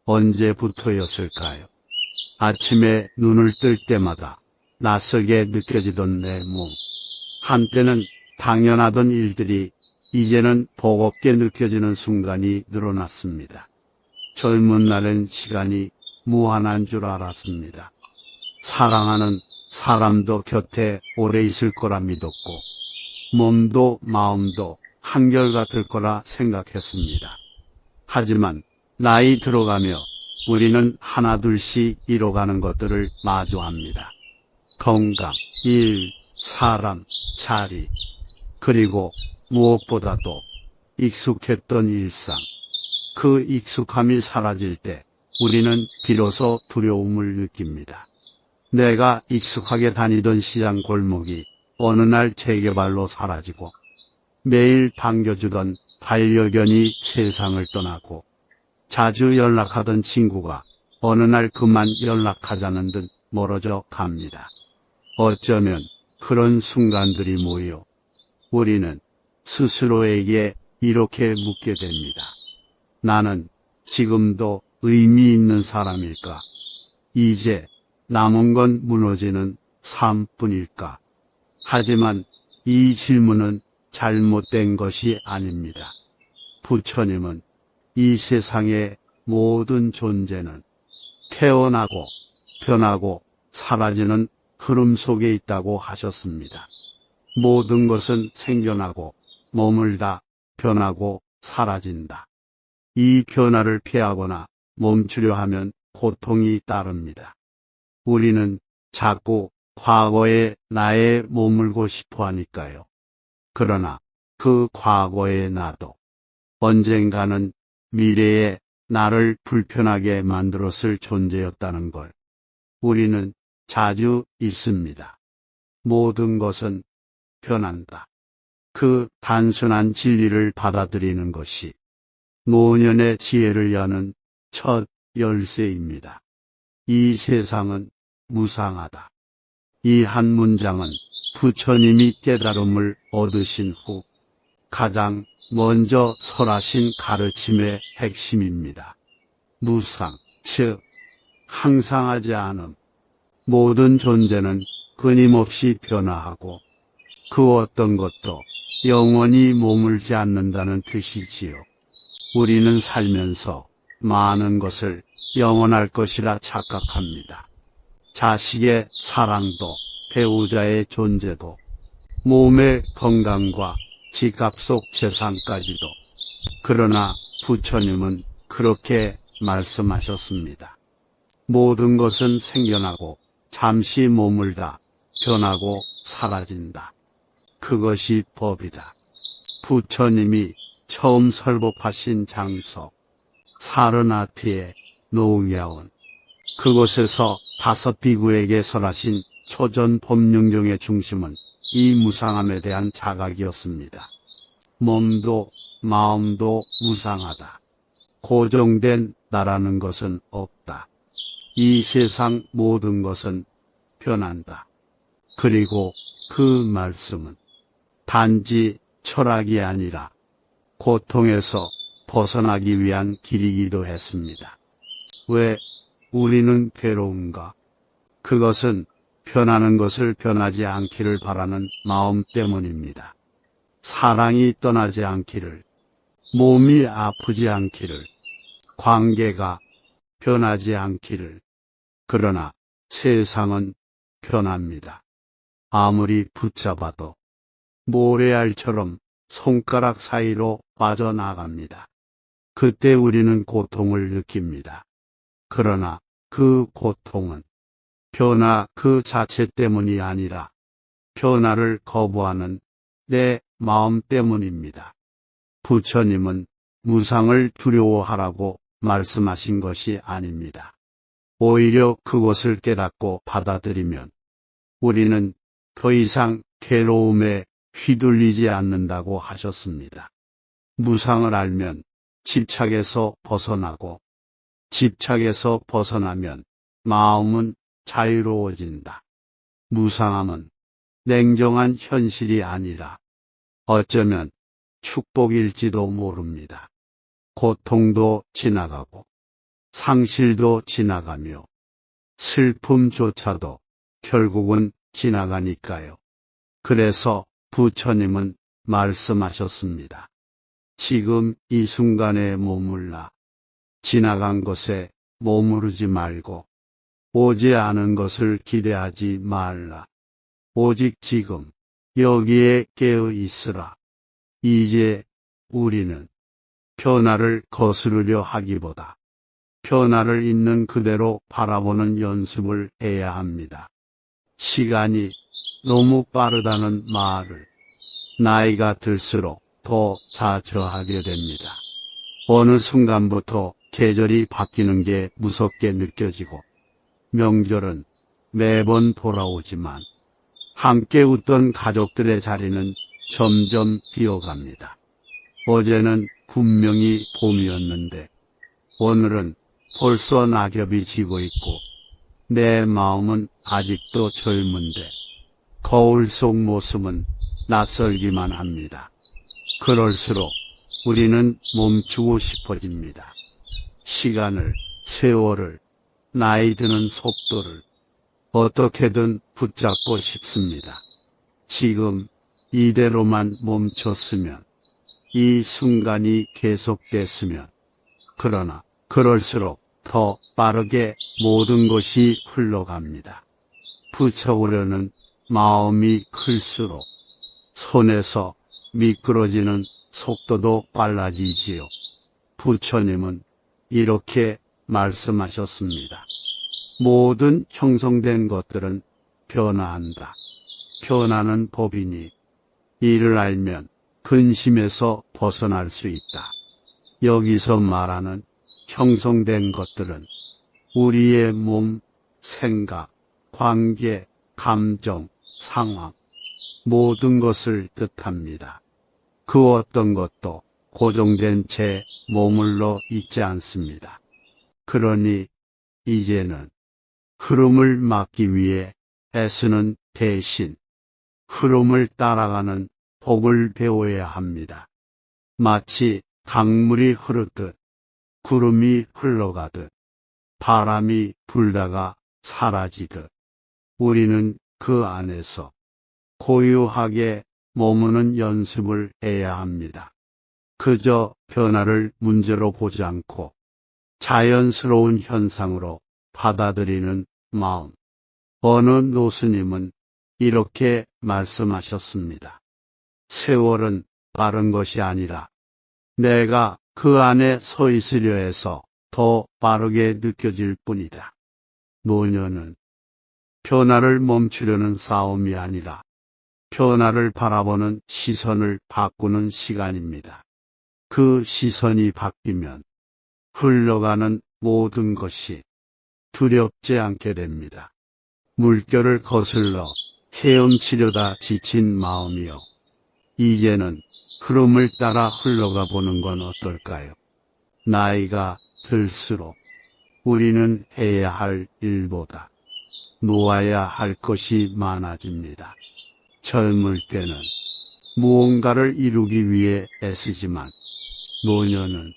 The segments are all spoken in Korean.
언제부터였을까요? 아침에 눈을 뜰 때마다 낯설게 느껴지던 내 몸. 한때는 당연하던 일들이 이제는 버겁게 느껴지는 순간이 늘어났습니다. 젊은 날엔 시간이 무한한 줄 알았습니다. 사랑하는 사람도 곁에 오래 있을 거라 믿었고, 몸도 마음도 한결같을 거라 생각했습니다. 하지만 나이 들어가며 우리는 하나둘씩 잃어가는 것들을 마주합니다. 건강, 일, 사람, 자리, 그리고 무엇보다도 익숙했던 일상. 그 익숙함이 사라질 때 우리는 비로소 두려움을 느낍니다. 내가 익숙하게 다니던 시장 골목이 어느 날 재개발로 사라지고, 매일 반겨주던 반려견이 세상을 떠나고, 자주 연락하던 친구가 어느 날 그만 연락하자는 듯 멀어져 갑니다. 어쩌면 그런 순간들이 모여 우리는 스스로에게 이렇게 묻게 됩니다. 나는 지금도 의미 있는 사람일까? 이제 남은 건 무너지는 삶뿐일까? 하지만 이 질문은 잘못된 것이 아닙니다. 부처님은 이 세상의 모든 존재는 태어나고 변하고 사라지는 흐름 속에 있다고 하셨습니다. 모든 것은 생겨나고 머물다 변하고 사라진다. 이 변화를 피하거나 멈추려 하면 고통이 따릅니다. 우리는 자꾸 과거의 나에 머물고 싶어 하니까요. 그러나 그 과거의 나도 언젠가는 미래의 나를 불편하게 만들었을 존재였다는 걸 우리는 자주 잊습니다. 모든 것은 변한다. 그 단순한 진리를 받아들이는 것이 노년의 지혜를 여는 첫 열쇠입니다. 이 세상은 무상하다. 이 한 문장은 부처님이 깨달음을 얻으신 후 가장 먼저 설하신 가르침의 핵심입니다. 무상, 즉 항상하지 않음. 모든 존재는 끊임없이 변화하고 그 어떤 것도 영원히 머물지 않는다는 뜻이지요. 우리는 살면서 많은 것을 영원할 것이라 착각합니다. 자식의 사랑도, 배우자의 존재도, 몸의 건강과 지갑 속 재산까지도. 그러나 부처님은 그렇게 말씀하셨습니다. 모든 것은 생겨나고 잠시 머물다 변하고 사라진다. 그것이 법이다. 부처님이 처음 설법하신 장소 사르나티의 노은야원, 그곳에서 5 비구에게 설하신 초전 법륜경의 중심은 이 무상함에 대한 자각이었습니다. 몸도 마음도 무상하다. 고정된 나라는 것은 없다. 이 세상 모든 것은 변한다. 그리고 그 말씀은 단지 철학이 아니라 고통에서 벗어나기 위한 길이기도 했습니다. 왜 우리는 괴로운가? 그것은 변하는 것을 변하지 않기를 바라는 마음 때문입니다. 사랑이 떠나지 않기를, 몸이 아프지 않기를, 관계가 변하지 않기를. 그러나 세상은 변합니다. 아무리 붙잡아도 모래알처럼 손가락 사이로 빠져나갑니다. 그때 우리는 고통을 느낍니다. 그러나 그 고통은 변화 그 자체 때문이 아니라 변화를 거부하는 내 마음 때문입니다. 부처님은 무상을 두려워하라고 말씀하신 것이 아닙니다. 오히려 그것을 깨닫고 받아들이면 우리는 더 이상 괴로움에 휘둘리지 않는다고 하셨습니다. 무상을 알면 집착에서 벗어나고, 집착에서 벗어나면 마음은 자유로워진다. 무상함은 냉정한 현실이 아니라 어쩌면 축복일지도 모릅니다. 고통도 지나가고 상실도 지나가며 슬픔조차도 결국은 지나가니까요. 그래서 부처님은 말씀하셨습니다. 지금 이 순간에 머물라. 지나간 것에 머무르지 말고 오지 않은 것을 기대하지 말라. 오직 지금 여기에 깨어 있으라. 이제 우리는 변화를 거스르려 하기보다 변화를 있는 그대로 바라보는 연습을 해야 합니다. 시간이 너무 빠르다는 말을 나이가 들수록 더 자주 하게 됩니다. 어느 순간부터 계절이 바뀌는 게 무섭게 느껴지고 명절은 매번 돌아오지만 함께 웃던 가족들의 자리는 점점 비어갑니다. 어제는 분명히 봄이었는데 오늘은 벌써 낙엽이 지고 있고 내 마음은 아직도 젊은데 거울 속 모습은 낯설기만 합니다. 그럴수록 우리는 멈추고 싶어집니다. 시간을, 세월을, 나이 드는 속도를 어떻게든 붙잡고 싶습니다. 지금 이대로만 멈췄으면, 이 순간이 계속됐으면, 그러나 그럴수록 더 빠르게 모든 것이 흘러갑니다. 붙여오려는 마음이 클수록 손에서 미끄러지는 속도도 빨라지지요. 부처님은 이렇게 말씀하셨습니다. 모든 형성된 것들은 변화한다. 변화는 법이니 이를 알면 근심에서 벗어날 수 있다. 여기서 말하는 형성된 것들은 우리의 몸, 생각, 관계, 감정, 상황, 모든 것을 뜻합니다. 그 어떤 것도 고정된 채 머물러 있지 않습니다. 그러니 이제는 흐름을 막기 위해 애쓰는 대신 흐름을 따라가는 복을 배워야 합니다. 마치 강물이 흐르듯 구름이 흘러가듯 바람이 불다가 사라지듯 우리는 그 안에서 고요하게 머무는 연습을 해야 합니다. 그저 변화를 문제로 보지 않고 자연스러운 현상으로 받아들이는 마음. 어느 노스님은 이렇게 말씀하셨습니다. 세월은 빠른 것이 아니라 내가 그 안에 서 있으려 해서 더 빠르게 느껴질 뿐이다. 노년은 변화를 멈추려는 싸움이 아니라 변화를 바라보는 시선을 바꾸는 시간입니다. 그 시선이 바뀌면 흘러가는 모든 것이 두렵지 않게 됩니다. 물결을 거슬러 헤엄치려다 지친 마음이요. 이제는 흐름을 따라 흘러가 보는 건 어떨까요? 나이가 들수록 우리는 해야 할 일보다 놓아야 할 것이 많아집니다. 젊을 때는 무언가를 이루기 위해 애쓰지만 노년은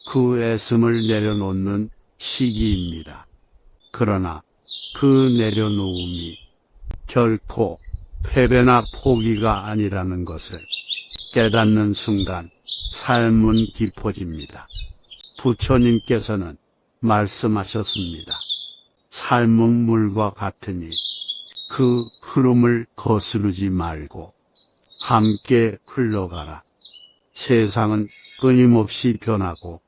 그 애씀을 내려놓는 시기입니다. 그러나 그 내려놓음이 결코 패배나 포기가 아니라는 것을 깨닫는 순간 삶은 깊어집니다. 부처님께서는 말씀하셨습니다. 삶은 물과 같으니 그 흐름을 거스르지 말고 함께 흘러가라. 세상은 끊임없이 변하고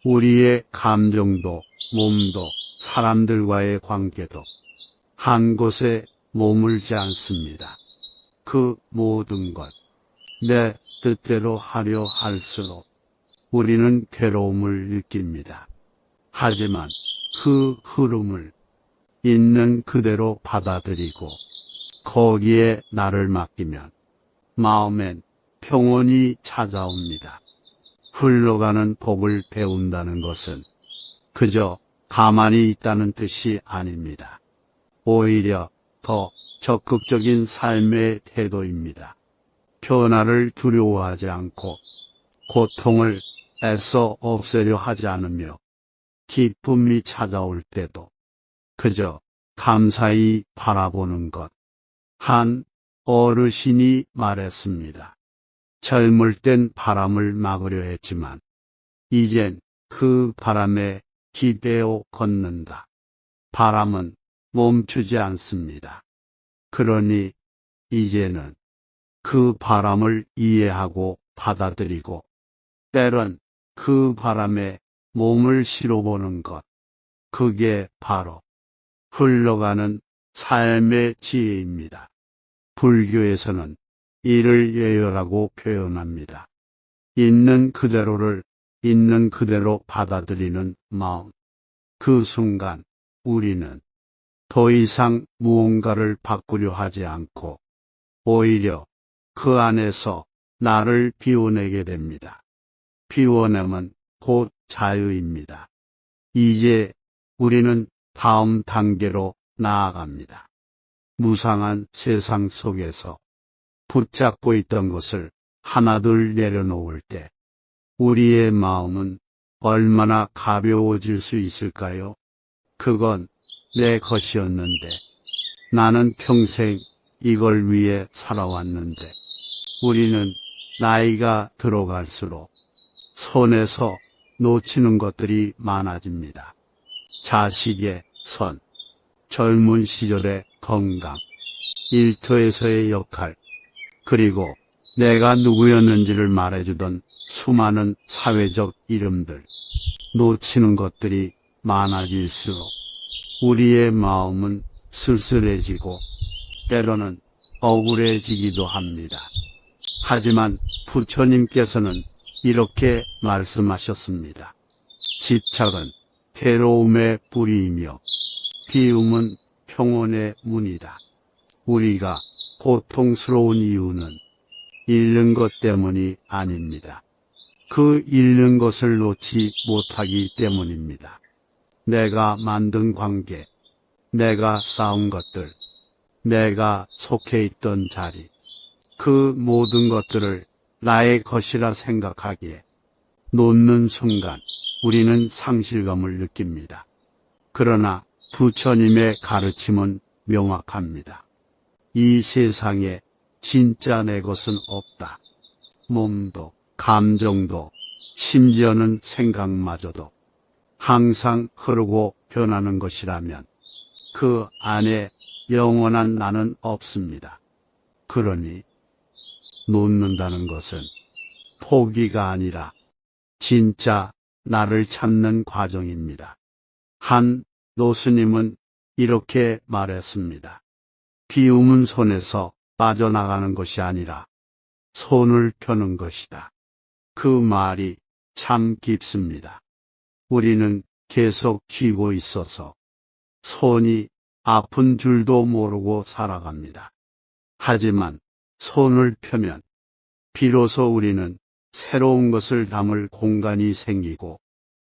우리의 감정도 몸도 사람들과의 관계도 한 곳에 머물지 않습니다. 그 모든 것 내 뜻대로 하려 할수록 우리는 괴로움을 느낍니다. 하지만 그 흐름을 있는 그대로 받아들이고 거기에 나를 맡기면 마음엔 평온이 찾아옵니다. 흘러가는 복을 배운다는 것은 그저 가만히 있다는 뜻이 아닙니다. 오히려 더 적극적인 삶의 태도입니다. 변화를 두려워하지 않고 고통을 애써 없애려 하지 않으며 기쁨이 찾아올 때도 그저 감사히 바라보는 것. 한 어르신이 말했습니다. 젊을 땐 바람을 막으려 했지만 이젠 그 바람에 기대어 걷는다. 바람은 멈추지 않습니다. 그러니 이제는 그 바람을 이해하고 받아들이고 때론 그 바람에 몸을 실어보는 것. 그게 바로 흘러가는 삶의 지혜입니다. 불교에서는 이를 예열하고 표현합니다. 있는 그대로를 있는 그대로 받아들이는 마음. 그 순간 우리는 더 이상 무언가를 바꾸려 하지 않고 오히려 그 안에서 나를 비워내게 됩니다. 비워내면 곧 자유입니다. 이제 우리는 다음 단계로 나아갑니다. 무상한 세상 속에서 붙잡고 있던 것을 하나둘 내려놓을 때 우리의 마음은 얼마나 가벼워질 수 있을까요? 그건 내 것이었는데 나는 평생 이걸 위해 살아왔는데 우리는 나이가 들어갈수록 손에서 놓치는 것들이 많아집니다. 자식의 선, 젊은 시절의 건강, 일터에서의 역할, 그리고 내가 누구였는지를 말해주던 수많은 사회적 이름들. 놓치는 것들이 많아질수록 우리의 마음은 쓸쓸해지고 때로는 억울해지기도 합니다. 하지만 부처님께서는 이렇게 말씀하셨습니다. 집착은 괴로움의 뿌리이며 비움은 평온의 문이다. 우리가 고통스러운 이유는 잃는 것 때문이 아닙니다. 그 잃는 것을 놓지 못하기 때문입니다. 내가 만든 관계, 내가 쌓은 것들, 내가 속해 있던 자리, 그 모든 것들을 나의 것이라 생각하기에 놓는 순간 우리는 상실감을 느낍니다. 그러나 부처님의 가르침은 명확합니다. 이 세상에 진짜 내 것은 없다. 몸도, 감정도, 심지어는 생각마저도 항상 흐르고 변하는 것이라면 그 안에 영원한 나는 없습니다. 그러니 놓는다는 것은 포기가 아니라 진짜 나를 찾는 과정입니다. 한 노스님은 이렇게 말했습니다. 비움은 손에서 빠져나가는 것이 아니라 손을 펴는 것이다. 그 말이 참 깊습니다. 우리는 계속 쥐고 있어서 손이 아픈 줄도 모르고 살아갑니다. 하지만 손을 펴면 비로소 우리는 새로운 것을 담을 공간이 생기고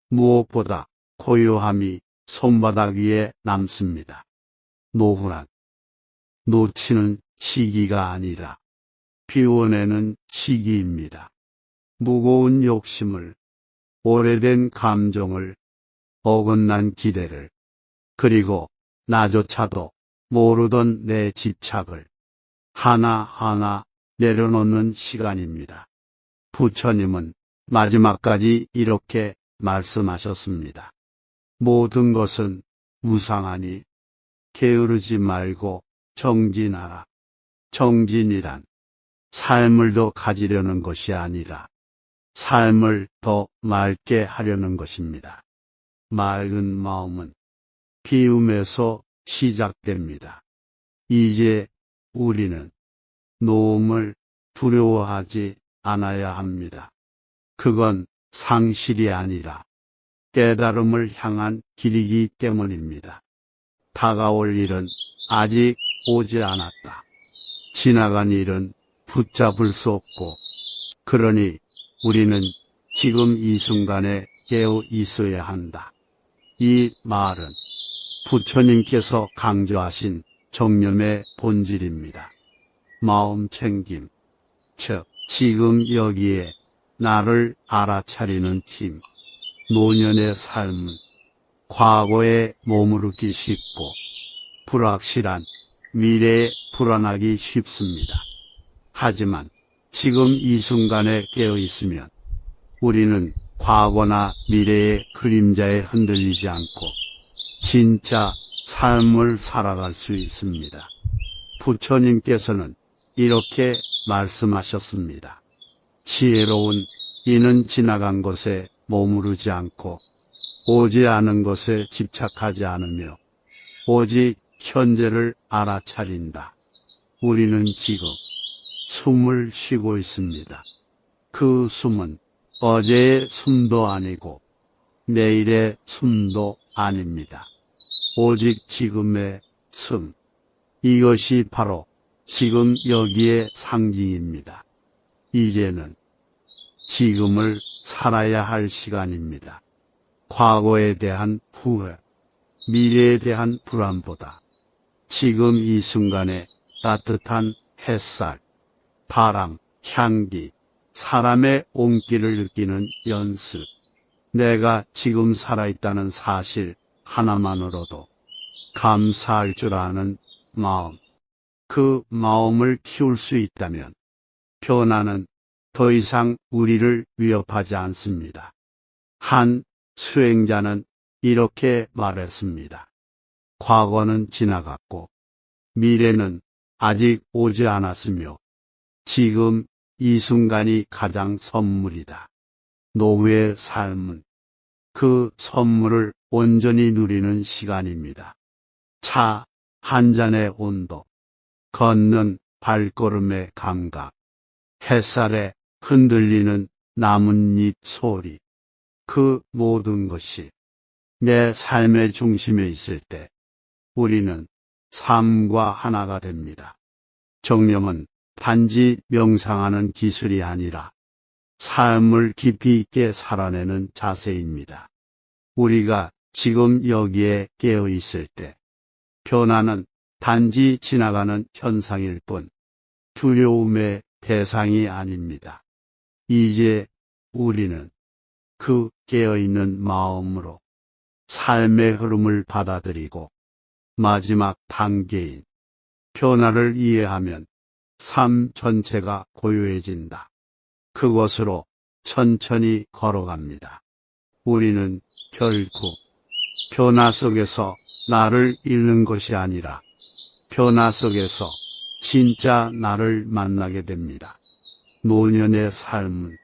무엇보다 고요함이 손바닥 위에 남습니다. 노후란 놓치는 시기가 아니라 비워내는 시기입니다. 무거운 욕심을, 오래된 감정을, 어긋난 기대를, 그리고 나조차도 모르던 내 집착을 하나하나 내려놓는 시간입니다. 부처님은 마지막까지 이렇게 말씀하셨습니다. 모든 것은 무상하니 게으르지 말고 정진하라. 정진이란 삶을 더 가지려는 것이 아니라 삶을 더 맑게 하려는 것입니다. 맑은 마음은 비움에서 시작됩니다. 이제 우리는 노움을 두려워하지 않아야 합니다. 그건 상실이 아니라 깨달음을 향한 길이기 때문입니다. 다가올 일은 아직 오지 않았다. 지나간 일은 붙잡을 수 없고, 그러니 우리는 지금 이 순간에 깨어 있어야 한다. 이 말은 부처님께서 강조하신 정념의 본질입니다. 마음 챙김, 즉 지금 여기에 나를 알아차리는 힘. 노년의 삶은 과거에 머무르기 쉽고 불확실한 미래에 불안하기 쉽습니다. 하지만 지금 이 순간에 깨어 있으면 우리는 과거나 미래의 그림자에 흔들리지 않고 진짜 삶을 살아갈 수 있습니다. 부처님께서는 이렇게 말씀하셨습니다. 지혜로운 이는 지나간 것에 머무르지 않고 오지 않은 것에 집착하지 않으며 오직 현재를 알아차린다. 우리는 지금 숨을 쉬고 있습니다. 그 숨은 어제의 숨도 아니고 내일의 숨도 아닙니다. 오직 지금의 숨. 이것이 바로 지금 여기의 상징입니다. 이제는 지금을 살아야 할 시간입니다. 과거에 대한 후회, 미래에 대한 불안보다 지금 이 순간에 따뜻한 햇살, 바람, 향기, 사람의 온기를 느끼는 연습, 내가 지금 살아있다는 사실 하나만으로도 감사할 줄 아는 마음, 그 마음을 키울 수 있다면 변화는 더 이상 우리를 위협하지 않습니다. 한 수행자는 이렇게 말했습니다. 과거는 지나갔고 미래는 아직 오지 않았으며 지금 이 순간이 가장 선물이다. 노후의 삶은 그 선물을 온전히 누리는 시간입니다. 차 한 잔의 온도, 걷는 발걸음의 감각, 햇살에 흔들리는 나뭇잎 소리, 그 모든 것이 내 삶의 중심에 있을 때 우리는 삶과 하나가 됩니다. 정념은 단지 명상하는 기술이 아니라 삶을 깊이 있게 살아내는 자세입니다. 우리가 지금 여기에 깨어 있을 때 변화는 단지 지나가는 현상일 뿐 두려움의 대상이 아닙니다. 이제 우리는 그 깨어있는 마음으로 삶의 흐름을 받아들이고 마지막 단계인 변화를 이해하면 삶 전체가 고요해진다. 그곳으로 천천히 걸어갑니다. 우리는 결국 변화 속에서 나를 잃는 것이 아니라 변화 속에서 진짜 나를 만나게 됩니다. 노년의 삶은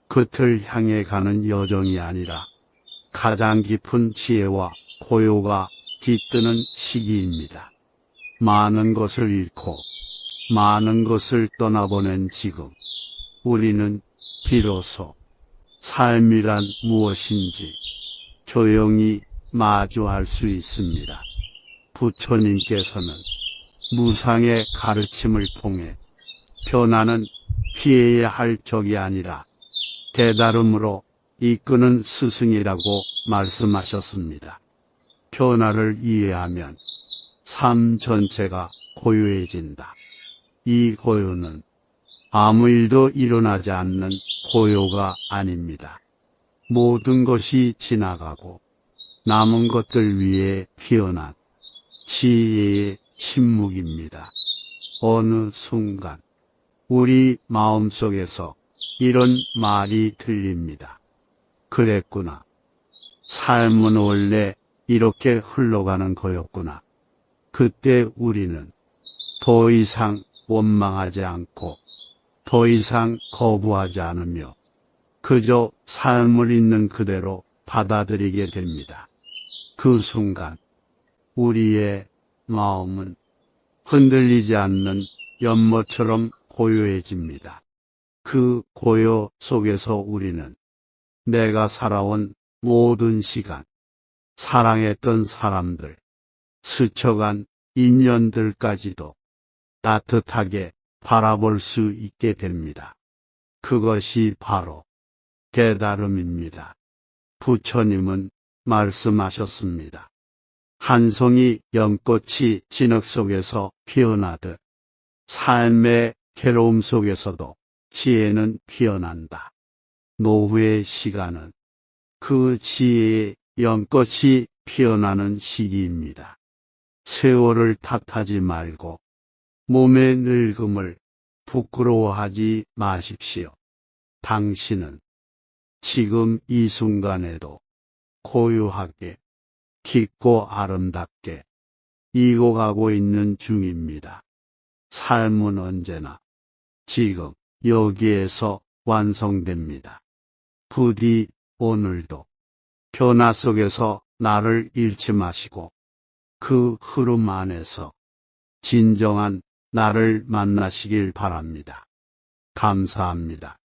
끝을 향해 가는 여정이 아니라 가장 깊은 지혜와 고요가 깃드는 시기입니다. 많은 것을 잃고 많은 것을 떠나보낸 지금 우리는 비로소 삶이란 무엇인지 조용히 마주할 수 있습니다. 부처님께서는 무상의 가르침을 통해 변화는 피해야 할 적이 아니라 깨달음으로 이끄는 스승이라고 말씀하셨습니다. 변화를 이해하면 삶 전체가 고요해진다. 이 고요는 아무 일도 일어나지 않는 고요가 아닙니다. 모든 것이 지나가고 남은 것들 위에 피어난 지혜의 침묵입니다. 어느 순간 우리 마음속에서 이런 말이 들립니다. 그랬구나. 삶은 원래 이렇게 흘러가는 거였구나. 그때 우리는 더 이상 원망하지 않고 더 이상 거부하지 않으며 그저 삶을 있는 그대로 받아들이게 됩니다. 그 순간 우리의 마음은 흔들리지 않는 연못처럼 고요해집니다. 그 고요 속에서 우리는 내가 살아온 모든 시간, 사랑했던 사람들, 스쳐간 인연들까지도 따뜻하게 바라볼 수 있게 됩니다. 그것이 바로 깨달음입니다. 부처님은 말씀하셨습니다. 한 송이 연꽃이 진흙 속에서 피어나듯 삶의 괴로움 속에서도 지혜는 피어난다. 노후의 시간은 그 지혜의 연꽃이 피어나는 시기입니다. 세월을 탓하지 말고 몸의 늙음을 부끄러워하지 마십시오. 당신은 지금 이 순간에도 고요하게, 깊고 아름답게 익어가고 있는 중입니다. 삶은 언제나 지금 여기에서 완성됩니다. 부디 오늘도 변화 속에서 나를 잃지 마시고 그 흐름 안에서 진정한 나를 만나시길 바랍니다. 감사합니다.